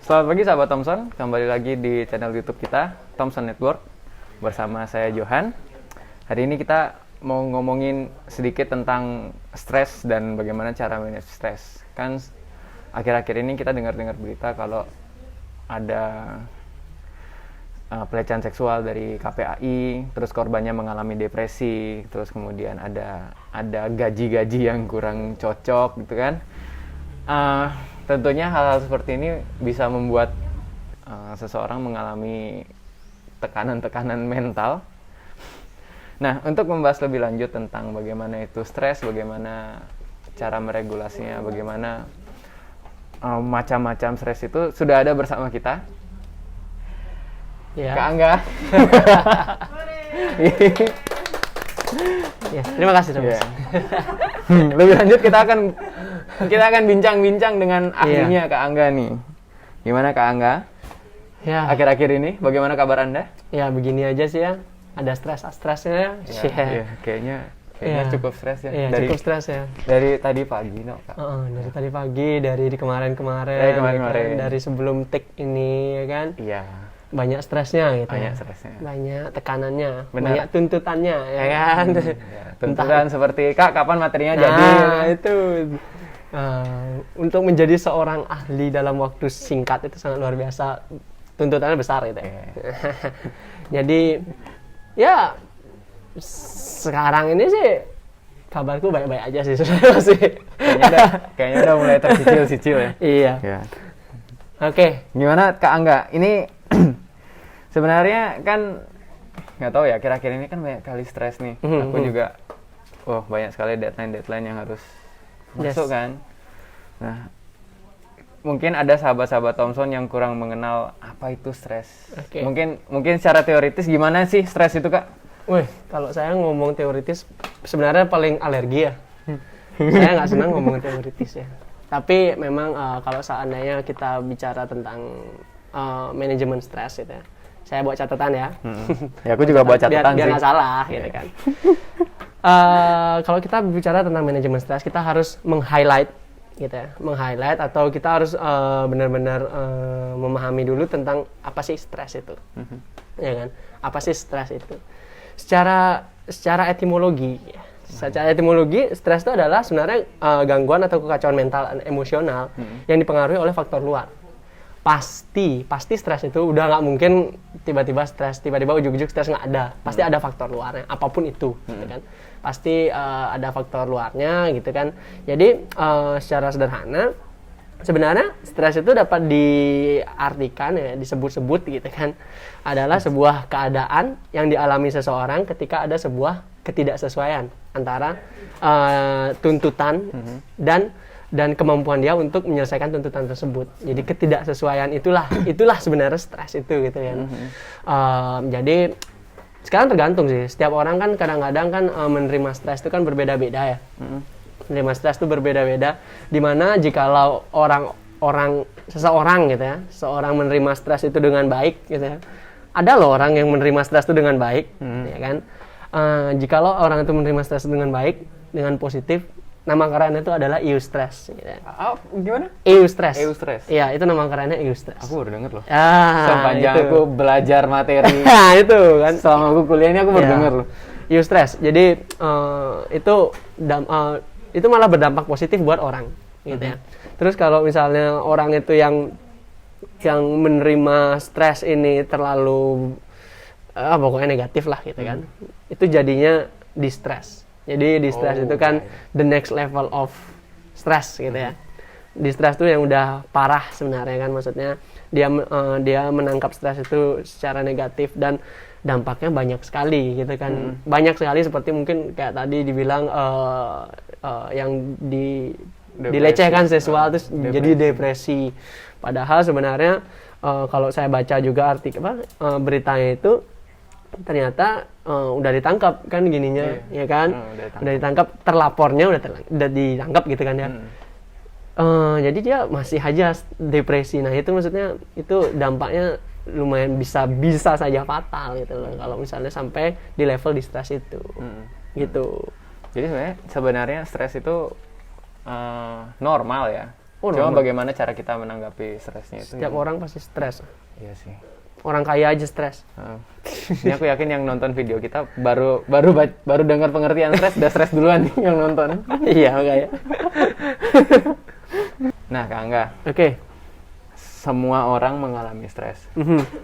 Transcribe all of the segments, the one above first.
Selamat pagi sahabat Thompson, kembali lagi di channel YouTube kita, Thompson Network, bersama saya Johan. Hari ini kita mau ngomongin sedikit tentang stres dan bagaimana cara manage stres. Kan akhir-akhir ini kita dengar-dengar berita kalau ada pelecehan seksual dari KPAI, terus korbannya mengalami depresi, terus kemudian ada gaji-gaji yang kurang cocok gitu kan. Tentunya hal-hal seperti ini bisa membuat seseorang mengalami tekanan-tekanan mental. Nah, untuk membahas lebih lanjut tentang bagaimana itu stres, bagaimana cara meregulasinya, bagaimana macam-macam stres itu, sudah ada bersama kita Ya. Kak Angga. Ya, terima kasih Mas. Lebih lanjut kita akan bincang-bincang dengan ahlinya Kak Angga nih. Gimana Kak Angga? Ya. Akhir-akhir ini bagaimana kabar Anda? Ya, begini aja sih ya. Ada stresnya. Ya, kayaknya cukup stres ya. Iya, cukup stres ya. Dari tadi pagi, Kak. Dari tadi pagi, dari kemarin-kemarin. Dari kemarin-kemarin. Kan? Dari sebelum take ini ya kan. Iya. Banyak stresnya gitu. Banyak stresnya. Banyak tekanannya. Benar. Banyak tuntutannya ya kan. Tuntutan seperti Kak, kapan materinya jadi? Nah, itu. Untuk menjadi seorang ahli dalam waktu singkat itu sangat luar biasa. Tuntutannya besar gitu ya. Jadi ya sekarang ini sih kabarku baik-baik aja sih sebenarnya sih. Kayaknya udah mulai tercicil-cicil ya. Iya. Ya. Oke. Gimana Kak Angga? Ini sebenarnya kan nggak tahu ya, akhir-akhir ini kan banyak kali stres nih. Aku juga banyak sekali deadline yang harus masuk kan. Nah, mungkin ada sahabat-sahabat Thompson yang kurang mengenal apa itu stres. Okay. Mungkin secara teoritis gimana sih stres itu, Kak? Kalau saya ngomong teoritis sebenarnya paling alergi ya. Saya nggak senang ngomong teoritis ya. Tapi memang kalau seandainya kita bicara tentang manajemen stres gitu ya. Saya buat catatan ya. Ya, aku juga buat catatan biar sih. nggak salah gitu kan. Kalau kita bicara tentang manajemen stres, kita harus meng-highlight gitu ya. Meng-highlight atau kita harus benar-benar memahami dulu tentang apa sih stres itu. Ya kan? Apa sih stres itu? Secara etimologi ya. Secara etimologi, stres itu adalah sebenarnya gangguan atau kekacauan mental dan emosional yang dipengaruhi oleh faktor luar. Pasti stres itu udah nggak mungkin tiba-tiba stres, tiba-tiba ujuk-ujuk stres, nggak ada. Pasti ada faktor luarnya, apapun itu, gitu kan. Pasti ada faktor luarnya, gitu kan. Jadi secara sederhana, sebenarnya stres itu dapat diartikan ya, disebut-sebut gitu kan, adalah sebuah keadaan yang dialami seseorang ketika ada sebuah ketidaksesuaian antara tuntutan dan kemampuan dia untuk menyelesaikan tuntutan tersebut. Jadi ketidaksesuaian itulah sebenarnya stres itu gitu kan. Jadi sekarang tergantung sih. Setiap orang kan kadang-kadang kan menerima stres itu kan berbeda-beda ya. Menerima stres itu berbeda-beda. Dimana jikalau seseorang gitu ya, seorang menerima stres itu dengan baik gitu ya. Ada loh orang yang menerima stres itu dengan baik, ya kan. Jikalau orang itu menerima stres dengan baik, dengan positif, nama kerennya itu adalah eustress. Gitu. Gimana? Eustress. Eustress. Iya, itu nama kerennya eustress. Aku baru denger loh. Sepanjang aku belajar materi. Nah, itu kan. Selama aku kuliah ini aku baru denger loh. Eustress. Jadi itu malah berdampak positif buat orang, gitu ya. Terus kalau misalnya orang itu yang menerima stres ini terlalu pokoknya negatif lah gitu kan. Itu jadinya distress. Jadi distress itu kan the next level of stress gitu ya. Distress itu yang udah parah sebenarnya kan, maksudnya dia menangkap stres itu secara negatif dan dampaknya banyak sekali gitu kan. Banyak sekali seperti mungkin kayak tadi dibilang yang dilecehkan seksual terus jadi depresi. Padahal sebenarnya kalau saya baca juga artikel beritanya itu ternyata udah ditangkap kan gininya, ya kan? Udah ditangkap, terlapornya udah ditangkap gitu kan ya. Jadi dia masih aja depresi. Nah itu maksudnya itu dampaknya lumayan bisa saja fatal gitu loh kalau misalnya sampai di level distress itu, gitu. Jadi sebenarnya stres itu normal ya. Cuma normal. bagaimana cara kita menanggapi stresnya itu? Setiap orang pasti stres. Iya sih. Orang kaya aja stres. Ini aku yakin yang nonton video kita baru dengar pengertian stres, udah stres duluan nih yang nonton. Iya, kaya. Nah, Kak Angga, Oke. semua orang mengalami stres,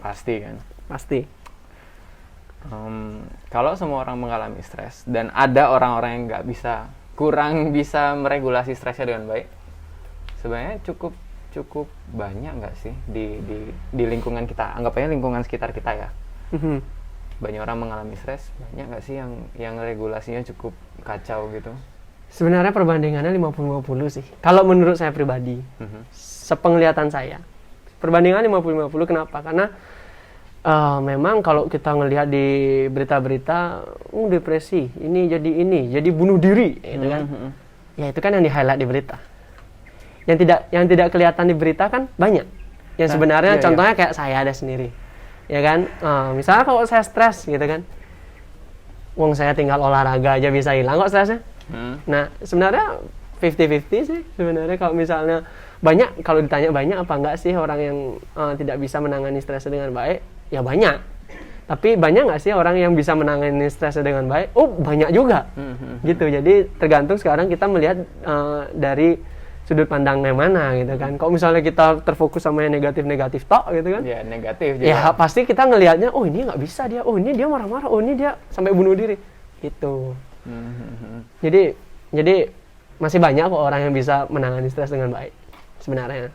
pasti kan? Pasti. Kalau semua orang mengalami stres dan ada orang-orang yang kurang bisa meregulasi stresnya dengan baik, sebenarnya cukup banyak nggak sih di lingkungan kita? Anggap aja lingkungan sekitar kita ya. Banyak orang mengalami stres, banyak nggak sih yang regulasinya cukup kacau gitu? Sebenarnya perbandingannya 50-50 sih. Kalau menurut saya pribadi, sepenglihatan saya, perbandingan 50-50. Kenapa? Karena memang kalau kita ngelihat di berita-berita, depresi, ini jadi bunuh diri, gitu kan? Ya itu kan yang di-highlight di berita. Yang tidak kelihatan di berita kan banyak. Yang sebenarnya contohnya kayak saya ada sendiri, ya kan? Misalnya kalau saya stres, gitu kan? Wong saya tinggal olahraga aja bisa hilang kok stresnya. Nah, sebenarnya 50-50 sih sebenarnya. Kalau misalnya kalau ditanya banyak apa enggak sih orang yang tidak bisa menangani stresnya dengan baik, ya banyak. Tapi banyak nggak sih orang yang bisa menangani stresnya dengan baik? Oh, banyak juga. Gitu. Jadi tergantung sekarang kita melihat dari sudut pandang yang mana gitu kan. Kalau misalnya kita terfokus sama yang negatif-negatif tok gitu kan. Ya, negatif juga. Ya pasti kita ngelihatnya, oh ini nggak bisa dia, oh ini dia marah-marah, oh ini dia sampai bunuh diri. Gitu. Jadi masih banyak kok orang yang bisa menangani stres dengan baik sebenarnya.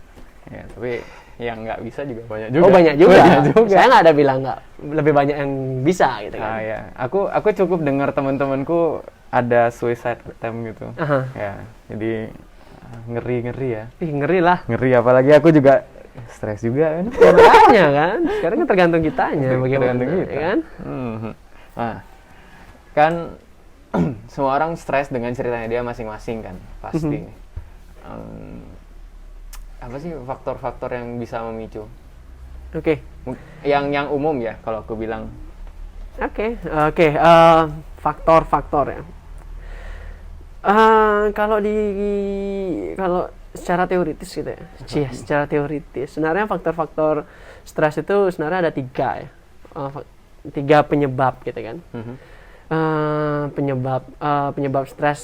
Ya, tapi yang nggak bisa juga banyak juga. Oh banyak juga. Saya nggak ada bilang nggak, lebih banyak yang bisa gitu kan. Ya. Aku cukup dengar teman-temanku ada suicide attempt gitu. Ya, jadi ngeri ya. Ngeri lah. Ngeri, apalagi aku juga stres juga kan. Makanya kan, sekarang kan tergantung kitanya bagaimana kita. ya kan. Nah, kan semua orang stres dengan ceritanya dia masing-masing kan, pasti. Apa sih faktor-faktor yang bisa memicu? Oke. Yang umum ya kalau aku bilang. Oke. Faktor-faktor ya. Kalau secara teoritis gitu ya, secara teoritis sebenarnya faktor-faktor stres itu sebenarnya ada 3 ya, 3 penyebab gitu kan. Penyebab stres.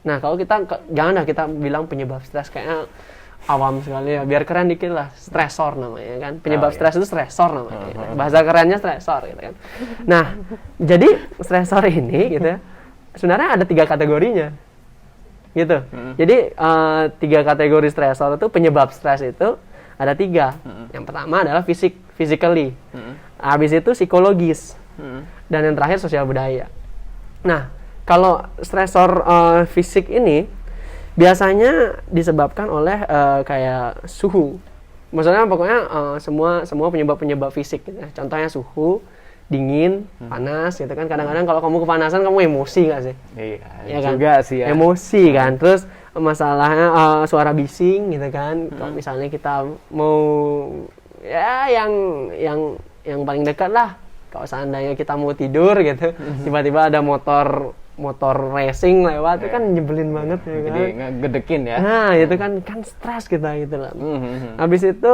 Nah kalau jangan kita bilang penyebab stres, kayaknya awam sekali ya, biar keren dikit lah, stresor namanya kan. Penyebab stres itu stresor namanya, bahasa kerennya stresor gitu kan. Nah jadi stresor ini gitu ya, sebenarnya ada 3 kategorinya gitu. Jadi 3 kategori stresor itu, penyebab stres itu ada 3. Yang pertama adalah physically, habis itu psikologis, dan yang terakhir sosial budaya. Nah kalau stresor fisik ini biasanya disebabkan oleh kayak suhu. Maksudnya pokoknya semua penyebab fisik gitu. Contohnya suhu, dingin, panas gitu kan. Kadang-kadang kalau kamu kepanasan kamu emosi nggak sih? Iya ya kan? Juga sih ya. Emosi kan. Terus masalahnya suara bising gitu kan. Kalau misalnya kita mau ya yang paling dekat lah. Kalau seandainya kita mau tidur gitu, tiba-tiba ada motor racing lewat, itu kan nyebelin banget ya kan. Jadi ngegedekin ya. Nah itu kan stres kita gitu lah. Habis itu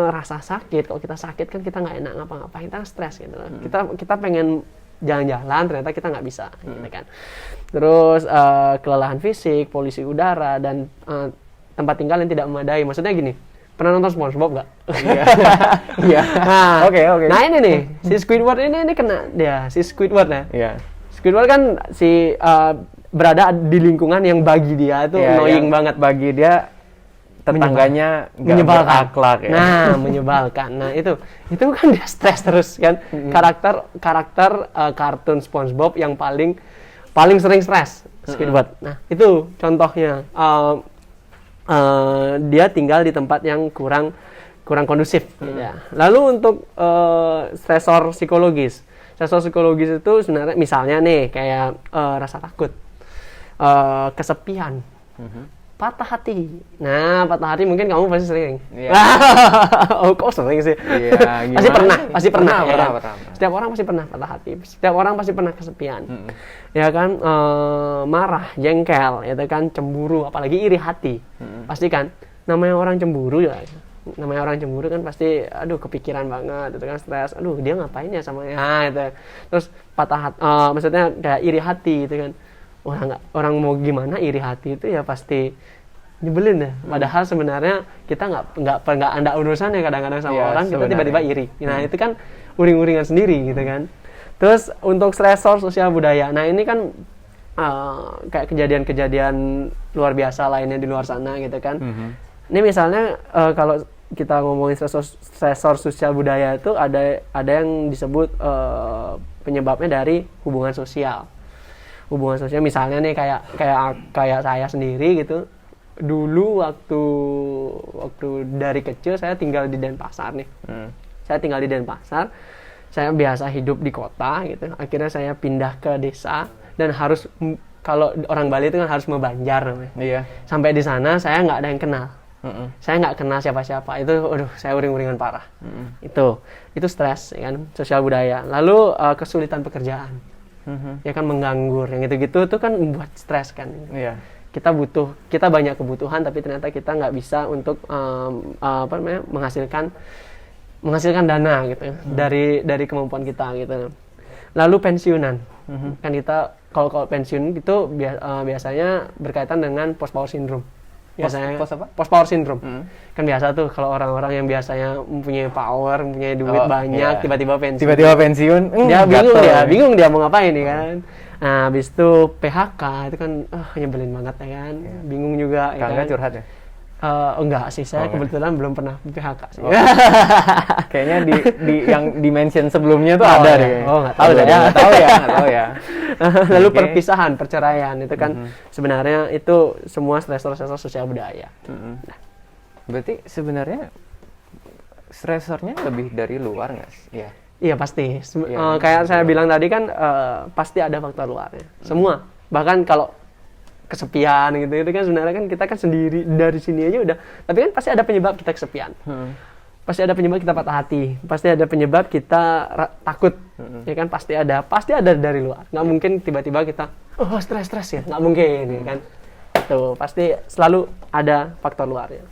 rasa sakit. Kalau kita sakit kan kita nggak enak ngapa-ngapain, kita stres gitu lah. Kita pengen jalan-jalan, ternyata kita nggak bisa gitu kan. Terus kelelahan fisik, polusi udara, dan tempat tinggal yang tidak memadai. Maksudnya gini, pernah nonton SpongeBob nggak? Iya. Oke. Nah ini nih, si Squidward ini kena dia, si Squidward ya. Iya. Squidward kan berada di lingkungan yang bagi dia itu annoying banget. Bagi dia tetangganya menyebalkan. Berakhlak ya. Nah, menyebalkan. Nah, itu kan dia stres terus kan. Karakter kartun SpongeBob yang paling sering stres, Squidward. Nah, itu contohnya. Dia tinggal di tempat yang kurang kondusif. Ya. Lalu untuk stresor psikologis. Stresor psikologis itu sebenarnya misalnya nih kayak rasa takut, kesepian, patah hati. Nah, patah hati mungkin kamu pasti sering. Iya. Oh, kok sering sih? Iya, pasti pernah, pasti pernah, ya kan? pernah. Setiap orang pasti pernah patah hati. Setiap orang pasti pernah kesepian. Ya kan, marah, jengkel, itu kan, cemburu, apalagi iri hati. Pasti kan, namanya orang cemburu ya. Namanya orang cemburu kan pasti, aduh kepikiran banget, itu kan stres. Aduh dia ngapain ya sama ya, itu. Terus patah hati, maksudnya kayak iri hati, itu kan. Orang mau gimana iri hati itu ya pasti nyebelin ya. Padahal sebenarnya kita nggak ada urusannya kadang-kadang sama Ya, orang, kita sebenarnya. tiba-tiba iri. Nah itu kan uring-uringan sendiri gitu kan. Terus untuk stresor sosial budaya, nah ini kan kayak kejadian-kejadian luar biasa lainnya di luar sana gitu kan. Ini misalnya kalau kita ngomongin stresor sosial budaya itu ada yang disebut penyebabnya dari hubungan sosial. Hubungan sosial misalnya nih kayak saya sendiri gitu. Dulu waktu dari kecil saya tinggal di Denpasar nih. Saya tinggal di Denpasar. Saya biasa hidup di kota gitu. Akhirnya saya pindah ke desa dan harus, kalau orang Bali itu kan harus membanjar namanya. Iya. Sampai di sana saya nggak ada yang kenal. Saya nggak kenal siapa-siapa. Itu aduh, saya uring-uringan parah. Itu stres ya kan, sosial budaya. Lalu kesulitan pekerjaan. Ya kan, menganggur, yang gitu-gitu tuh kan membuat stres kan. Iya. Kita banyak kebutuhan tapi ternyata kita nggak bisa untuk menghasilkan dana gitu dari kemampuan kita gitu. Lalu pensiunan. Kan kita kalau pensiun itu biasanya berkaitan dengan post power syndrome. Biasanya post power syndrome. Kan biasa tuh kalau orang-orang yang biasanya mempunyai power, mempunyai duit banyak, tiba-tiba pensiun. Dia bingung dia mau ngapain nih kan. Nah, habis itu PHK itu kan nyebelin banget ya kan. Bingung juga ya kan. Curhat ya? Enggak sih, saya kebetulan belum pernah PHK sih. Kayaknya di yang dimension sebelumnya tuh ada deh. Nggak tahu saya. Nggak tahu ya. Lalu perpisahan, perceraian itu kan sebenarnya itu semua stresor sosial budaya. Nah. Berarti sebenarnya stresornya lebih dari luar nggak sih? Iya. Iya pasti. Kayak saya bilang tadi kan pasti ada faktor luarnya. Semua. Bahkan kalau kesepian gitu itu kan sebenarnya kan kita kan sendiri dari sini aja udah. Tapi kan pasti ada penyebab kita kesepian. Pasti ada penyebab kita patah hati, pasti ada penyebab kita takut, ya kan, pasti ada dari luar. Nggak mungkin tiba-tiba kita stres ya, nggak mungkin, ya kan. Tuh pasti selalu ada faktor luarnya.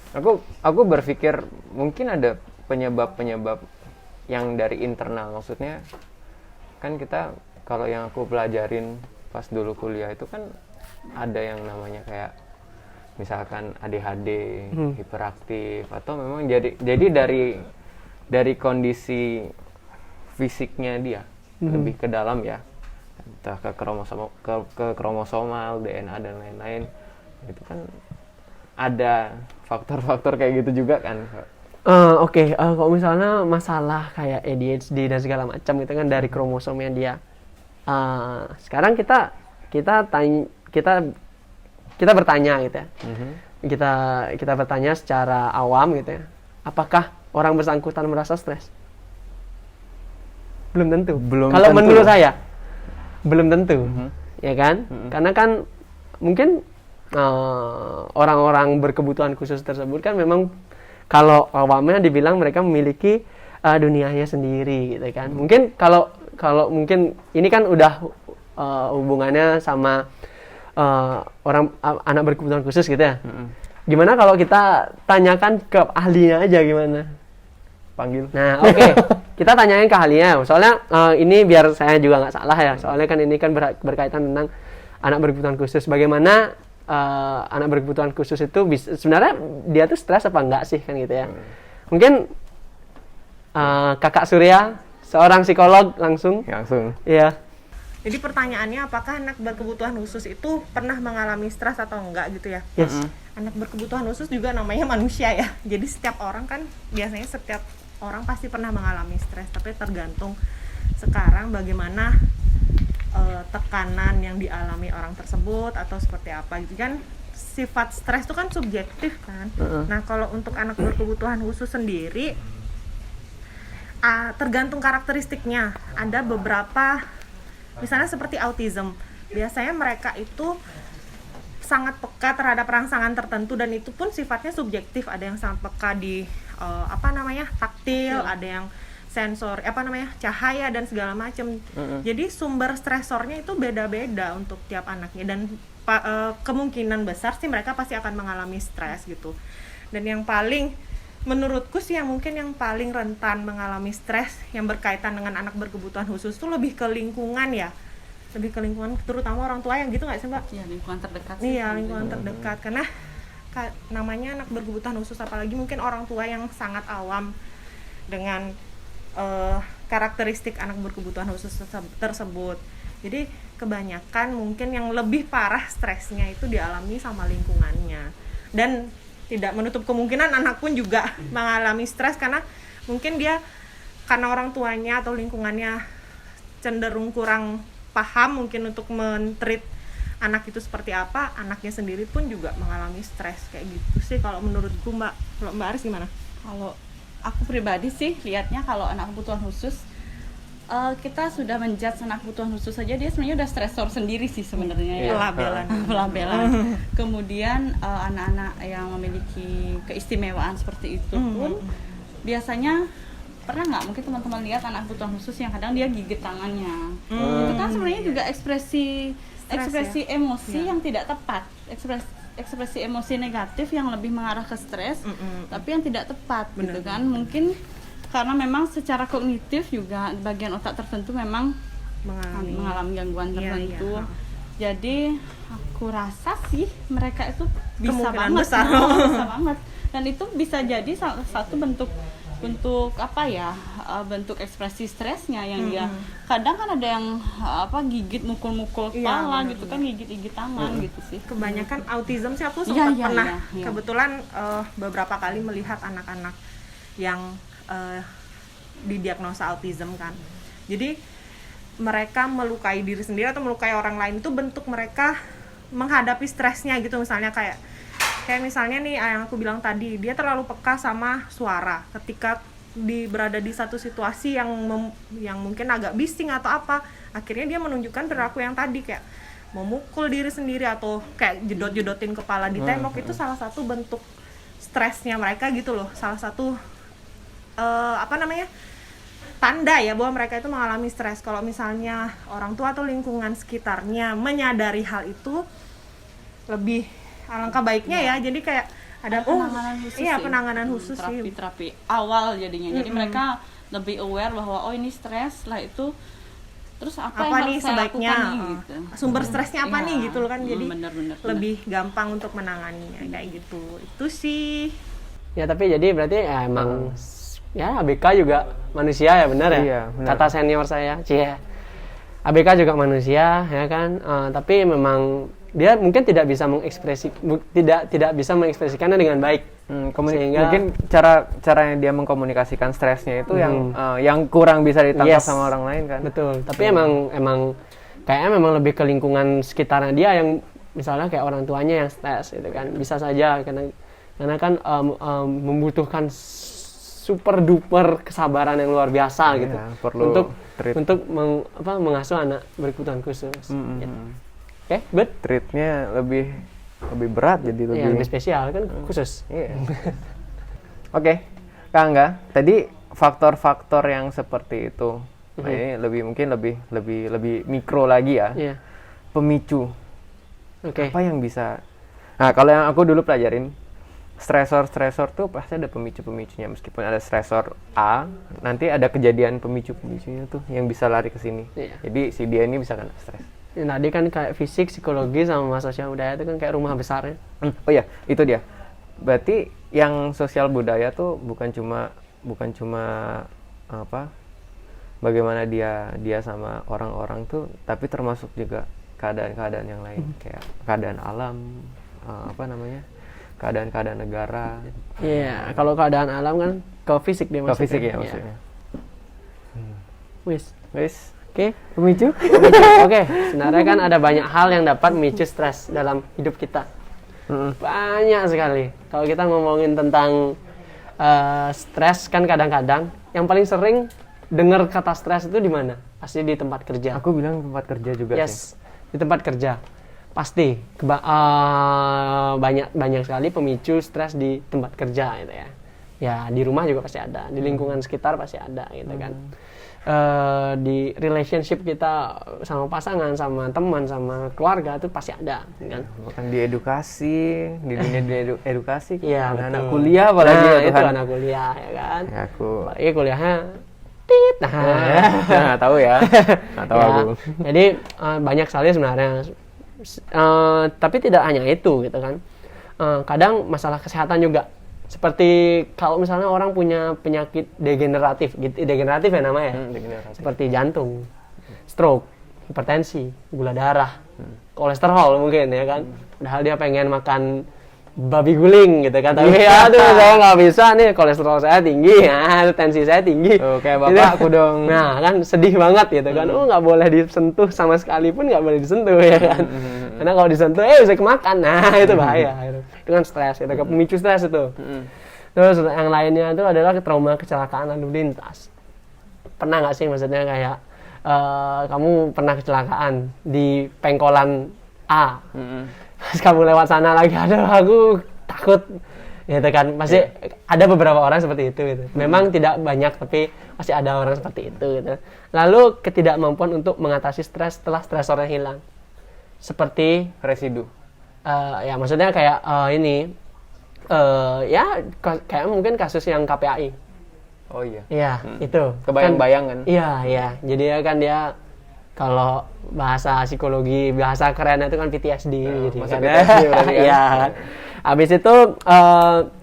Aku berpikir mungkin ada penyebab yang dari internal, maksudnya kan kita kalau yang aku pelajarin pas dulu kuliah itu kan ada yang namanya kayak misalkan ADHD, hiperaktif, atau memang jadi dari kondisi fisiknya dia lebih ke dalam ya, entah ke kromosomal, DNA dan lain-lain, itu kan ada faktor-faktor kayak gitu juga kan. Oke, kalau misalnya masalah kayak ADHD dan segala macam itu kan dari kromosomnya dia. Sekarang kita bertanya gitu ya. Kita bertanya secara awam gitu ya. Apakah orang bersangkutan merasa stres? Belum tentu. Kalau menurut saya belum tentu. Ya kan? Karena kan mungkin orang-orang berkebutuhan khusus tersebut kan memang kalau awamnya dibilang mereka memiliki dunianya sendiri gitu kan. Mungkin kalau mungkin ini kan udah hubungannya sama anak berkebutuhan khusus gitu ya. Gimana kalau kita tanyakan ke ahlinya aja gimana? Panggil. Nah, oke. Kita tanyain ke ahlinya. Soalnya ini biar saya juga nggak salah ya. Soalnya kan ini kan berkaitan tentang anak berkebutuhan khusus. Bagaimana anak berkebutuhan khusus itu sebenarnya dia tuh stres apa enggak sih kan gitu ya. Mungkin Kakak Surya, seorang psikolog langsung. Iya. Jadi pertanyaannya apakah anak berkebutuhan khusus itu pernah mengalami stres atau enggak gitu ya? Yes. Anak berkebutuhan khusus juga namanya manusia ya. Jadi setiap orang kan biasanya setiap orang pasti pernah mengalami stres, tapi tergantung sekarang bagaimana tekanan yang dialami orang tersebut atau seperti apa gitu kan. Sifat stres itu kan subjektif kan. Nah, kalau untuk anak berkebutuhan khusus sendiri tergantung karakteristiknya. Ada beberapa misalnya seperti autism, biasanya mereka itu sangat peka terhadap rangsangan tertentu, dan itu pun sifatnya subjektif. Ada yang sangat peka di taktil, ada yang sensor cahaya dan segala macam. Jadi sumber stresornya itu beda-beda untuk tiap anaknya, dan kemungkinan besar sih mereka pasti akan mengalami stres gitu. Dan yang paling menurutku sih yang mungkin yang paling rentan mengalami stres yang berkaitan dengan anak berkebutuhan khusus tuh lebih ke lingkungan ya. Lebih ke lingkungan, terutama orang tua yang gitu nggak sih Mbak? Iya, lingkungan terdekat sih. Iya, lingkungan terdekat. Karena namanya anak berkebutuhan khusus, apalagi mungkin orang tua yang sangat awam dengan karakteristik anak berkebutuhan khusus tersebut. Jadi kebanyakan mungkin yang lebih parah stresnya itu dialami sama lingkungannya. Dan tidak menutup kemungkinan anak pun juga mengalami stres karena mungkin dia karena orang tuanya atau lingkungannya cenderung kurang paham mungkin untuk men-treat anak itu seperti apa, anaknya sendiri pun juga mengalami stres kayak gitu sih kalau menurutku Mbak. Kalau Mbak Aris gimana? Kalau aku pribadi sih lihatnya kalau anak kebutuhan khusus, kita sudah menjudge anak kebutuhan khusus saja dia sebenarnya udah stresor sendiri sih sebenarnya ya. Pelabelan. Kemudian anak-anak yang memiliki keistimewaan seperti itu pun biasanya pernah nggak mungkin teman-teman lihat anak kebutuhan khusus yang kadang dia gigit tangannya. Itu kan sebenarnya juga ekspresi emosi yang tidak tepat, ekspresi emosi negatif yang lebih mengarah ke stres, tapi yang tidak tepat. Gitu kan. Mungkin karena memang secara kognitif juga bagian otak tertentu memang mengalami gangguan tertentu. Iya. Jadi aku rasa sih mereka itu bisa banget, bisa banget. Dan itu bisa jadi salah satu bentuk bentuk ekspresi stresnya yang dia kadang kan ada yang gigit mukul-mukul kepala gitu kan, gigit tangan gitu sih. Kebanyakan autism sih aku sempat pernah kebetulan beberapa kali melihat anak-anak yang didiagnosa autism kan. Jadi mereka melukai diri sendiri atau melukai orang lain itu bentuk mereka menghadapi stresnya gitu. Misalnya kayak misalnya nih yang aku bilang tadi, dia terlalu peka sama suara ketika berada di satu situasi yang mungkin agak bising atau apa, akhirnya dia menunjukkan perilaku yang tadi kayak memukul diri sendiri atau kayak jedot-jedotin kepala di tembok. Itu salah satu bentuk stresnya mereka gitu loh, salah satu tanda ya bahwa mereka itu mengalami stres. Kalau misalnya orang tua atau lingkungan sekitarnya menyadari hal itu, lebih alangkah baiknya ya. Jadi kayak ada penanganan khusus. Iya, penanganan khusus sih. Terapi awal jadinya. Jadi mereka lebih aware bahwa ini stres lah itu. Terus apa yang nih harus saya sebaiknya lakukan nih, gitu. Sumber stresnya apa nih gitu loh kan. Jadi bener. lebih gampang untuk menanganinya kayak gitu. Itu sih. Ya tapi jadi berarti ya emang ya ABK juga manusia ya, benar ya? Iya, benar. Kata senior saya, ABK juga manusia ya kan, tapi memang dia mungkin tidak bisa mengekspresikannya dengan baik. Sehingga mungkin cara dia mengkomunikasikan stresnya itu yang kurang bisa ditangkap sama orang lain kan. Betul. Tapi emang kayaknya memang lebih ke lingkungan sekitarnya dia yang misalnya kayak orang tuanya yang stres gitu kan. Bisa saja karena kan membutuhkan super duper kesabaran yang luar biasa gitu untuk mengasuh anak berkebutuhan khusus. Gitu. Oke, treatnya lebih berat jadi lebih spesial kan khusus. Oke, Kak Angga, tadi faktor-faktor yang seperti itu, ini mungkin lebih mikro lagi ya. Pemicu. Apa yang bisa? Nah, kalau yang aku dulu pelajarin, stresor tuh pasti ada pemicu-pemicunya. Meskipun ada stresor A, nanti ada kejadian pemicu-pemicunya tuh yang bisa lari ke sini. Jadi si dia ini bisa kena stres. Tadi kan kayak fisik, psikologi sama sosial budaya itu kan kayak rumah besarnya. Oh iya, itu dia. Berarti yang sosial budaya tuh bukan cuma bagaimana dia sama orang-orang tuh, tapi termasuk juga keadaan-keadaan yang lain kayak keadaan alam, keadaan-keadaan negara. Iya, kalau keadaan alam kan ke fisik dia maksudnya. Ke fisik ya maksudnya. Wis. Oke, pemicu. Oke, sebenarnya kan ada banyak hal yang dapat memicu stres dalam hidup kita. Banyak sekali. Kalau kita ngomongin tentang stres kan kadang-kadang yang paling sering dengar kata stres itu di mana? Pasti di tempat kerja. Aku bilang tempat kerja juga sih. Di tempat kerja. Pasti banyak sekali pemicu stres di tempat kerja gitu ya. Ya di rumah juga pasti ada, di lingkungan sekitar pasti ada gitu kan. Di relationship kita sama pasangan, sama teman, sama keluarga itu pasti ada kan. Bahkan di edukasi, di dunia edukasi, Iya, anak betul. kuliah apalagi nah, ya itu Tuhan. anak kuliah ya kan. Ya, aku Apalagi kuliahnya tit. nggak tahu ya, nggak tahu Ya, aku. jadi banyak sekali sebenarnya. Tapi tidak hanya itu gitu kan. Kadang masalah kesehatan juga. Seperti kalau misalnya orang punya penyakit degeneratif ya namanya ya. Degeneratif. Seperti jantung, stroke, hipertensi, gula darah, kolesterol mungkin ya kan. Padahal dia pengen makan babi guling gitu kan. Tapi aduh saya nggak bisa nih, kolesterol saya tinggi, tensi saya tinggi. Tuh, kayak bapakku dong. Nah kan sedih banget gitu kan. Nggak boleh disentuh sama sekali pun, nggak boleh disentuh ya kan. Karena kalau disentuh bisa kemakan. Nah itu bahaya gitu. Itu kan stres, itu kan pemicu stres itu. Terus yang lainnya itu adalah trauma kecelakaan lalu lintas. Pernah nggak sih maksudnya kayak kamu pernah kecelakaan di pengkolan A, pas kamu lewat sana lagi, aduh aku takut gitu kan. Pasti ada beberapa orang seperti itu gitu. Memang tidak banyak tapi masih ada orang seperti itu gitu. Lalu ketidakmampuan untuk mengatasi stres setelah stresornya hilang, seperti Residu. ya maksudnya kayak ya kayak mungkin kasus yang KPAI. Oh iya. Iya, itu. Kebayang-bayang kan? Iya, iya. Jadi ya kan dia kalau bahasa psikologi, bahasa kerennya itu kan PTSD jadi masuk kan. PTSD berarti kan? Iya. Habis itu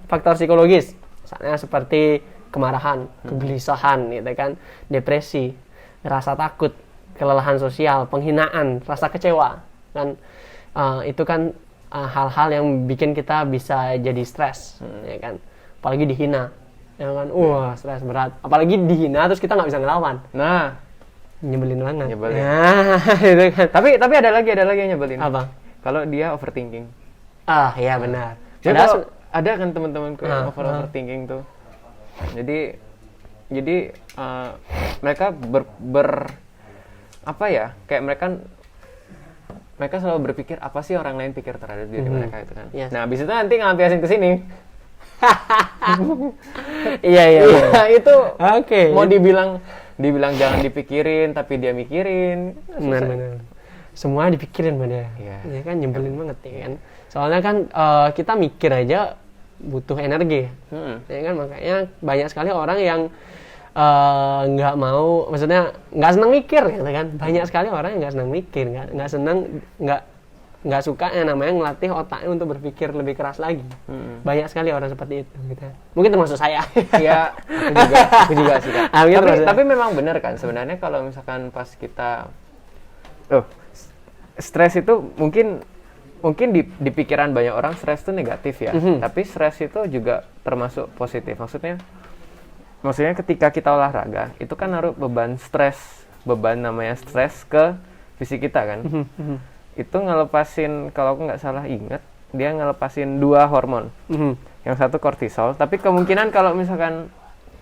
faktor psikologis, misalnya seperti kemarahan, kegelisahan gitu kan, depresi, rasa takut, kelelahan sosial, penghinaan, rasa kecewa kan. Itu kan hal-hal yang bikin kita bisa jadi stres, ya kan. Apalagi dihina, ya kan. Stres berat. Apalagi dihina terus kita nggak bisa ngelawan. Nah, Nyebelin banget. Nyebelin. Ya, itu kan. tapi ada lagi yang nyebelin. Apa? Kalau dia overthinking. Iya benar. Jadi Padahal kalau ada kan teman-temanku yang overthinking tuh. Jadi mereka apa ya? Kayak mereka selalu berpikir apa sih orang lain pikir terhadap diri mereka itu kan. Yes. Nah, habis itu nanti ngelampiasin ke sini. iya. Iya, itu Oke. mau dibilang jangan dipikirin tapi dia mikirin. Benar. Semua dipikirin sama dia. Iya. Ya kan nyebelin banget ya kan. Soalnya kan kita mikir aja butuh energi. Ya kan makanya banyak sekali orang yang nggak mau, maksudnya nggak senang mikir gitu kan. Banyak sekali orang yang nggak senang mikir, nggak senang, nggak suka yang namanya ngelatih otaknya untuk berpikir lebih keras lagi. Banyak sekali orang seperti itu gitu. Mungkin termasuk saya. Iya, aku juga sih Kak. Tapi memang benar kan sebenarnya kalau misalkan pas kita stres itu mungkin di pikiran banyak orang stres itu negatif ya. Tapi stres itu juga termasuk positif. Maksudnya ketika kita olahraga itu kan naruh beban namanya stres ke fisik kita kan. Itu ngelepasin, kalau aku nggak salah ingat, dia ngelepasin 2 hormon. Yang satu kortisol, tapi kemungkinan kalau misalkan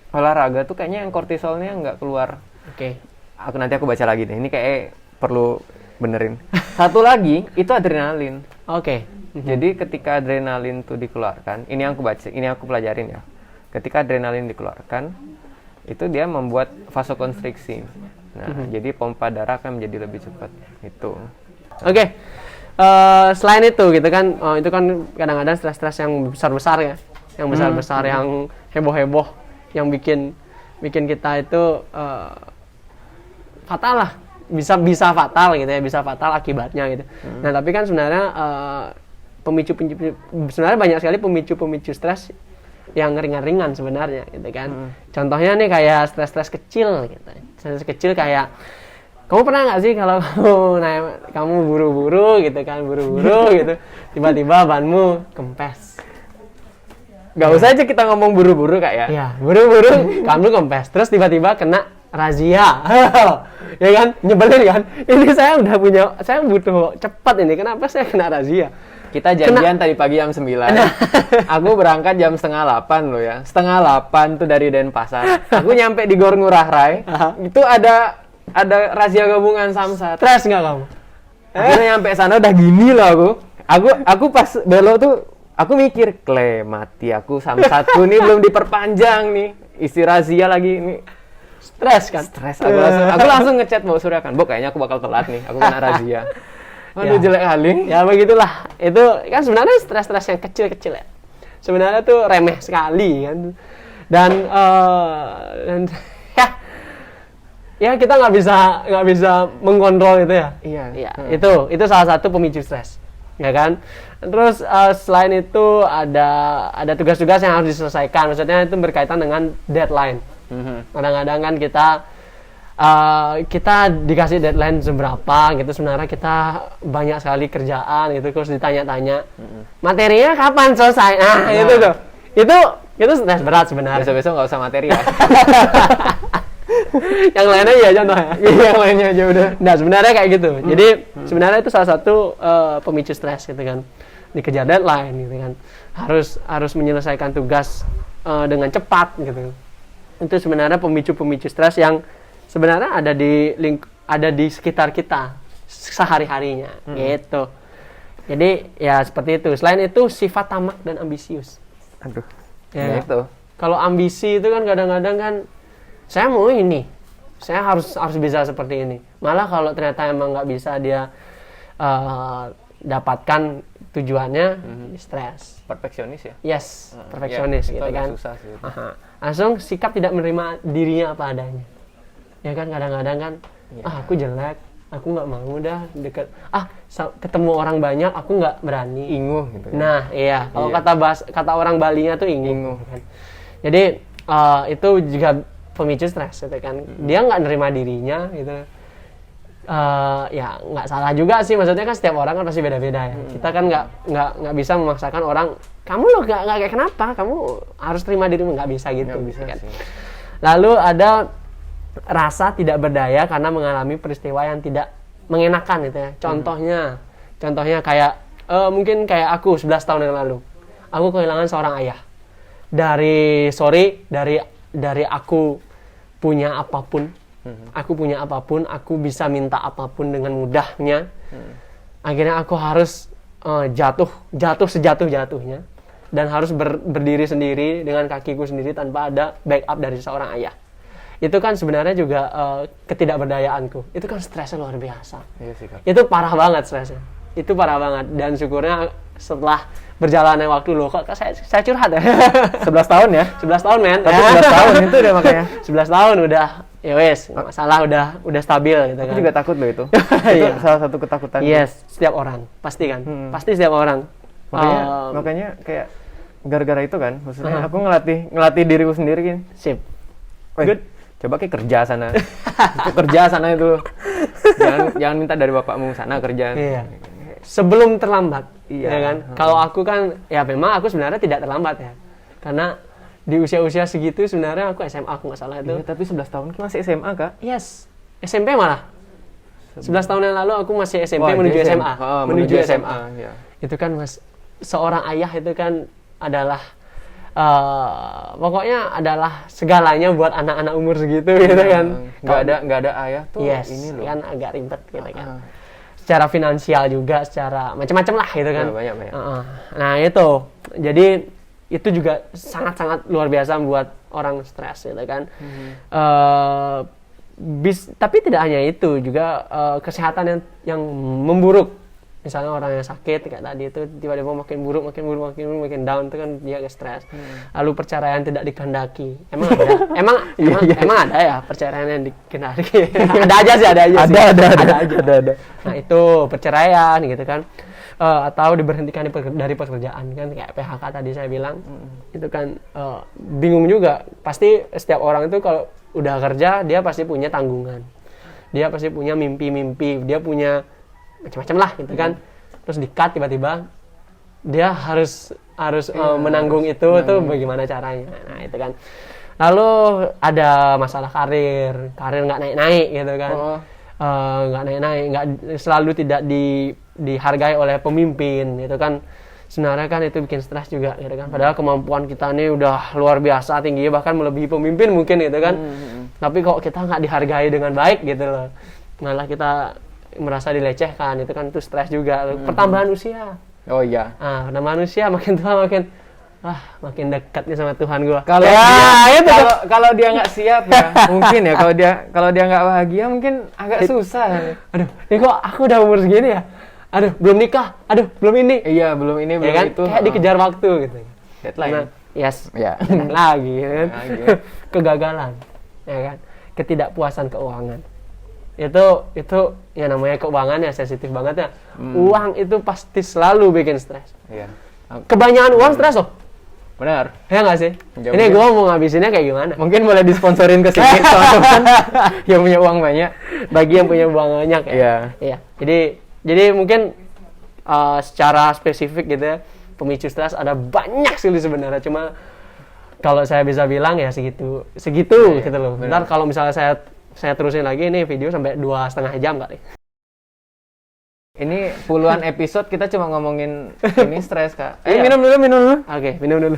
olahraga tuh kayaknya yang kortisolnya nggak keluar. Oke. Nanti aku baca lagi deh, ini kayak perlu benerin. Satu lagi itu adrenalin. Oke. Jadi ketika adrenalin tuh dikeluarkan, ini aku pelajarin ya. Ketika adrenalin dikeluarkan, itu dia membuat vasokonstriksi. Nah, jadi pompa darah akan menjadi lebih cepat. Itu. Oke. Selain itu gitu kan, itu kan kadang-kadang stres-stres yang besar-besar ya, yang besar-besar, yang heboh-heboh, yang bikin kita itu fatal lah, bisa fatal gitu ya, bisa fatal akibatnya gitu. Nah tapi kan sebenarnya sebenarnya banyak sekali pemicu stres yang ringan-ringan sebenarnya gitu kan. Contohnya nih kayak stres kecil gitu, stres kecil kayak kamu pernah nggak sih kalau kamu buru-buru gitu kan, gitu, tiba-tiba banmu kempes. Gak usah aja kita ngomong buru-buru Kak ya. Iya, buru-buru kamu kempes, terus tiba-tiba kena razia. Ya kan, nyebelin kan? Ini saya butuh cepat ini, kenapa saya kena razia? Kita janjian tadi pagi jam 9. Aku berangkat jam 7:30 loh ya. 7:30 tuh dari Denpasar. Aku nyampe di Gor Ngurah Rai. Itu ada razia gabungan Samsat. Stres nggak kamu? Akhirnya nyampe sana udah gini loh aku pas belok tuh aku mikir mati aku samsatku nih belum diperpanjang nih, isi razia lagi nih. Stres kan? Stres aku langsung ngechat Mbak Surya kan, "Bok, kayaknya aku bakal telat nih, aku kena razia." Waduh, Ya. jelek kali. Ya begitulah. Itu kan sebenarnya stres-stres yang kecil-kecil ya. Sebenarnya tuh remeh sekali kan. Dan ya kita nggak bisa mengkontrol itu ya. Iya. Ya, itu salah satu pemicu stres. Ya kan? Terus selain itu ada tugas-tugas yang harus diselesaikan. Maksudnya itu berkaitan dengan deadline. Kadang-kadang kan kita dikasih deadline seberapa gitu, sebenarnya kita banyak sekali kerjaan gitu, terus ditanya-tanya materinya kapan selesai. Itu tuh itu stres berat sebenarnya. Besok-besok nggak usah materi ya. Yang lainnya ya contohnya. Yang lainnya aja udah. Nah sebenarnya kayak gitu. Jadi sebenarnya itu salah satu pemicu stres gitu kan, dikejar deadline gitu kan, harus menyelesaikan tugas dengan cepat gitu. Itu sebenarnya pemicu-pemicu stres yang sebenarnya ada di sekitar kita sehari-harinya gitu. Jadi ya seperti itu. Selain itu sifat tamak dan ambisius. Aduh. Ya, itu. Kalau ambisi itu kan kadang-kadang kan saya mau ini, saya harus bisa seperti ini. Malah kalau ternyata emang nggak bisa dia dapatkan tujuannya, stres. Perfeksionis ya. Yes, perfeksionis Ya, gitu itu agak kan. susah sih. Langsung sikap tidak menerima dirinya apa adanya. Ya kan kadang-kadang kan, aku jelek, aku nggak mau dah deket. Ketemu orang banyak, aku nggak berani. Inguh gitu. Nah, iya. Kalau kata orang Balinya tuh inguh. Kan. Jadi itu juga pemicu stres, gitu kan. Dia nggak nerima dirinya, gitu. Ya nggak salah juga sih. Maksudnya kan setiap orang kan pasti beda-beda ya. Kita kan nggak bisa memaksakan orang. Kamu loh nggak kayak kenapa? Kamu harus terima dirimu, nggak bisa gitu. Nggak bisa kan. sih. Lalu ada rasa tidak berdaya karena mengalami peristiwa yang tidak mengenakan gitu ya. Contohnya kayak mungkin kayak aku 11 tahun yang lalu. Aku kehilangan seorang ayah. Dari aku punya apapun. Aku bisa minta apapun dengan mudahnya. Akhirnya aku harus jatuh sejatuh-jatuhnya dan harus berdiri sendiri dengan kakiku sendiri tanpa ada backup dari seorang ayah. Itu kan sebenarnya juga ketidakberdayaanku. Itu kan stresnya luar biasa. Iya sih, Kak. Itu parah banget stresnya. Itu parah banget. Dan syukurnya setelah berjalannya waktu loh, kok saya curhat ya. 11 tahun ya. 11 tahun men. Tapi 11 tahun itu udah makanya. 11 tahun udah, ya wes, nggak masalah, udah stabil gitu kan. Aku juga takut loh itu. Iya. Itu salah satu ketakutan. Yes, setiap orang pasti kan. Pasti setiap orang. Makanya kayak gara-gara itu kan, maksudnya aku ngelatih diriku sendiri kan. Sip. Good. Coba kerja sana. Itu kerja sana itu. Jangan minta dari bapakmu sana kerja. Iya. Sebelum terlambat. Iya. Ya kan? Kalau aku kan ya memang aku sebenarnya tidak terlambat ya. Karena di usia-usia segitu sebenarnya aku SMA, aku nggak salah itu. Iya, tapi 11 tahun masih SMA, Kak. Yes. SMP malah. 11 tahun yang lalu aku masih SMP menuju dia SMA. Menuju SMA. Ya. Itu kan seorang ayah itu kan adalah pokoknya adalah segalanya buat anak-anak umur segitu gitu kan. Nggak ada ayah tuh Yes, ini loh. kan agak ribet gitu kan. Secara finansial juga, secara macam-macam lah gitu kan. Banyak. Nah itu, jadi itu juga sangat-sangat luar biasa membuat orang stres gitu kan. Tapi tidak hanya itu, juga kesehatan yang memburuk. Misalnya orang yang sakit kayak tadi itu tiba-tiba makin buruk, makin down, itu kan dia stres. Lalu perceraian tidak dikehendaki. Emang ada? Emang ada ya perceraian yang dikehendaki? Ada aja sih. Ada. Nah itu perceraian gitu kan. Atau diberhentikan dari pekerjaan kan, kayak PHK tadi saya bilang. Itu kan bingung juga. Pasti setiap orang itu kalau udah kerja dia pasti punya tanggungan. Dia pasti punya mimpi-mimpi, dia punya macam-macam lah gitu kan. Terus di-cut tiba-tiba dia harus menanggung itu tuh bagaimana caranya. Nah itu kan. Lalu ada masalah karir nggak naik-naik gitu kan. Nggak naik-naik, nggak selalu tidak dihargai oleh pemimpin gitu kan. Sebenarnya kan itu bikin stres juga gitu kan. Padahal kemampuan kita ini udah luar biasa tingginya, bahkan melebihi pemimpin mungkin gitu kan. Tapi kok kita nggak dihargai dengan baik gitu loh. Malah kita merasa dilecehkan, itu kan stres juga. Pertambahan usia. Oh iya. Pertambahan usia makin tua makin dekatnya sama Tuhan gua. Kalau kalau dia nggak siap ya, mungkin ya kalau dia nggak bahagia mungkin agak susah. Aduh, ini kok aku udah umur segini ya? Aduh, belum nikah. Aduh, belum ini. Iya, belum ini, belum kan? itu. Kayak dikejar waktu gitu. Deadline. Nah, yes. Ya. Lagi kan. Lagi. Kegagalan. Ya kan? Ketidakpuasan keuangan. Itu ya namanya keuangan ya sensitif banget ya. Uang itu pasti selalu bikin stres. Iya. Kebanyakan uang stres loh. Benar. Ya nggak sih? Ya, ini gue mau ngabisinnya kayak gimana? Mungkin boleh disponsorin ke sini teman-teman yang punya uang banyak. Bagi yang punya uang banyak ya. Iya. Iya. Jadi mungkin secara spesifik gitu ya, pemicu stres ada banyak sih sebenarnya. Cuma kalau saya bisa bilang ya segitu gitu loh. Bentar kalau misalnya saya terusin lagi ini video sampai 2,5 jam kali. Ini puluhan episode kita cuma ngomongin ini stres, Kak. Iya. Minum dulu. Oke, minum dulu.